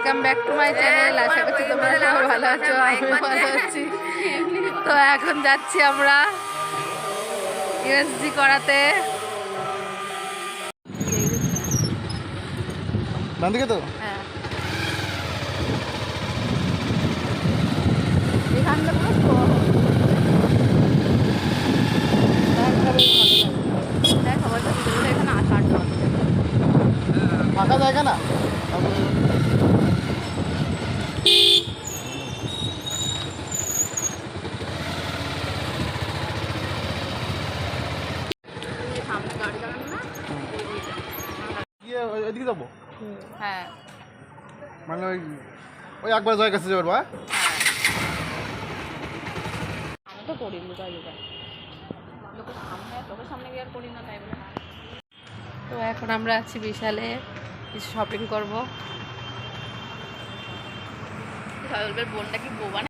Welcome back to my channel. আশা করছি তোমরা সবাই ভালো আছো, আমি ভালো আছি। তো এখন যাচ্ছি আমরা ইউএসজি করাতে। ডান দিকে তো? হ্যাঁ, এখানটা পুরো হ্যাঁ, সবাইটা এখানে আসার জন্য ফাঁকা জায়গা না? সামনে গাড়ি দাঁড়ানো না। গিয়ে ওইদিকে যাবো, হ্যাঁ মানে ওই ওই একবার জায়গা কাছে যাবো। হ্যাঁ, আমি তো করিনি জায়গা, লোকের সামনে গিয়ে আর করি না, তাই বলে। তো এখন আমরা আছি বিশালে, কিছু শপিং করবো। বলবে বোনটা কি বোবা না?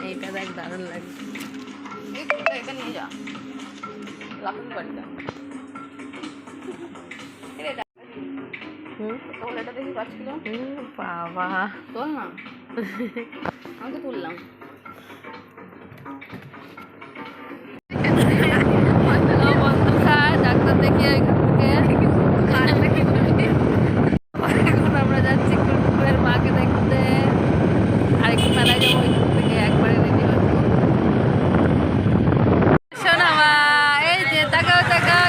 এইটা দেখ, দারুণ লাগে। এটা নিয়ে যা, লাফিং বাড়িটা। এটা দেখি 5 কিলো। বাবা তোল না, আমি তো তুললাম। বন্ধুরা, ডাক্তার দেখিয়ে এখন আমরা যাচ্ছি কুকুরের মাকে দেখতে। আরেকটু মেলায় যাবো, ওইখান থেকে একবারে রেডি হবো। শোনা মা, এই যে তাকাও তাকাও,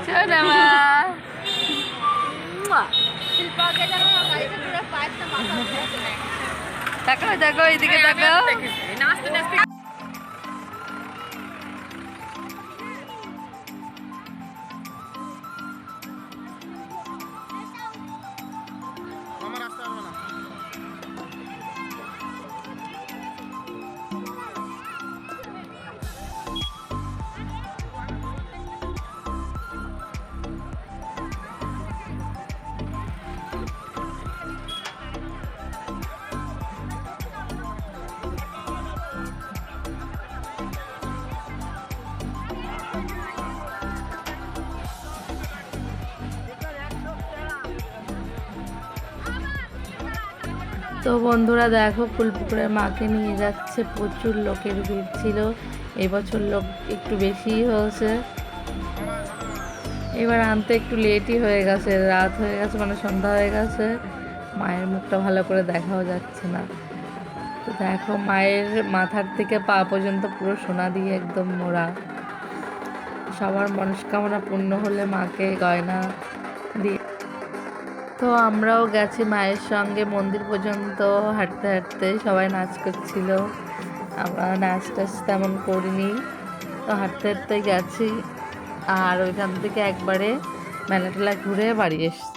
শোনা মা। তাকাও তাকাও, এইদিকে তাকাও। আমার রাস্তা আসবে না। তো বন্ধুরা দেখো, ফুলপুকুরের মাকে নিয়ে যাচ্ছে, প্রচুর লোকের ভিড় ছিল। এবছর লোক একটু বেশিই হয়েছে। এবার আনতে একটু লেটই হয়ে গেছে, রাত হয়ে গেছে, মানে সন্ধ্যা হয়ে গেছে। মায়ের মুখটা ভালো করে দেখাও যাচ্ছে না। তো দেখো, মায়ের মাথার থেকে পা পর্যন্ত পুরো সোনা দিয়ে একদম মোড়া। সবার মনস্কামনা পূর্ণ হলে মাকে গয়না দিয়ে। তো আমরাও গেছি মায়ের সঙ্গে মন্দির পর্যন্ত হাঁটতে হাঁটতে। সবাই নাচ করছিল, আমরা নাচ টাচ তেমন করিনি। তো হাঁটতে হাঁটতে গেছি, আর ওইখান থেকে একবারে মেলা টেলা ঘুরে বাড়ি এসছি।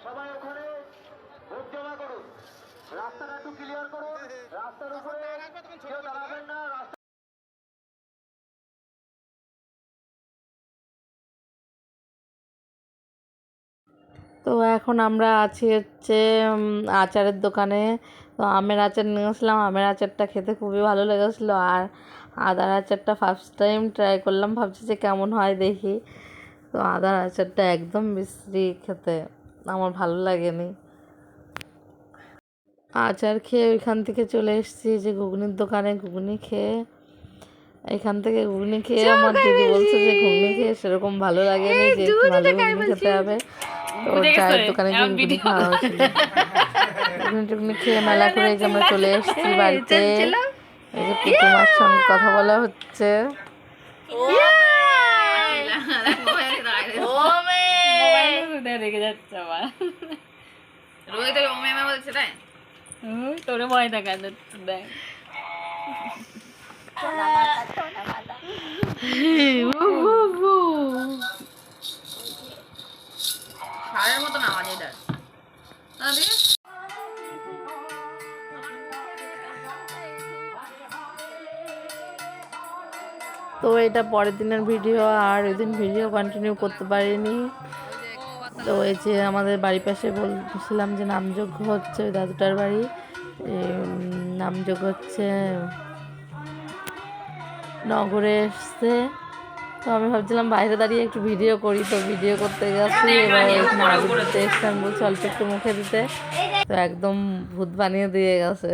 সবাই ওখানে ভোট জমা করুন, রাস্তাটা একটু ক্লিয়ার করুন, রাস্তার উপরে কেউ দাঁড়াবেন না। তো এখন আমরা আছি হচ্ছে আচারের দোকানে। তো আমের আচার নিয়ে আসলাম, আমের আচারটা খেতে খুবই ভালো লেগেছিলো। আর আদার আচারটা ফার্স্ট টাইম ট্রাই করলাম, ভাবছি যে কেমন হয় দেখি। তো আদার আচারটা একদম বিশ্রী খেতে, আমার ভালো লাগেনি। আচার খেয়ে ওইখান থেকে চলে এসেছি যে ঘুগনির দোকানে, ঘুগনি খেয়ে এখান থেকে ঘুগনি খেয়ে আমার দিদি বলছে যে ঘুগনি খেয়ে সেরকম ভালো লাগেনি, যে একটু ভালো ঘুগনি খেতে হবে। তো চায়ের দোকানে গিয়ে ঘুগনি খাওয়া হয়েছিল। ঘুগনি টুগনি খেয়ে মেলা করে এই যে আমরা চলে এসেছি বাড়িতে। এই যে পুতুমার সঙ্গে কথা বলা হচ্ছে। রেখে যাচ্ছে আবার রোহিত ওমে বলছে তাই তোরে ভয় দেখা যাচ্ছে দেখ সারের মতন আওয়াজ এটা তো এটা পরের দিনের ভিডিও, আর ওই দিন ভিডিও কন্টিনিউ করতে পারিনি। তো এই যে আমাদের বাড়ির পাশে বলছিলাম যে নামযজ্ঞ হচ্ছে, ওই দাদুটার বাড়ি নামযজ্ঞ হচ্ছে, নগরে এসছে। তো আমি ভাবছিলাম বাইরে দাঁড়িয়ে একটু ভিডিও করি, তো ভিডিও করতে গেছি। এবার এখানে আলু দিতে এসছে, আমি বলছি অল্প একটু মুখে দিতে, তো একদম ভূত বানিয়ে দিয়ে গেছে।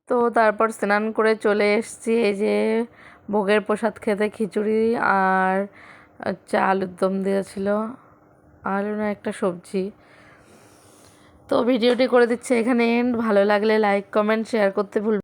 তো তারপর স্নান করে চলে এসেছি এই যে ভোগের প্রসাদ খেতে, খিচুড়ি আর আলুর দম দিয়েছিল, আলু না একটা সবজি। তো ভিডিওটি করে দিচ্ছে এখানে এন্ড। ভালো লাগলে লাইক কমেন্ট শেয়ার করতে ভুলবেন।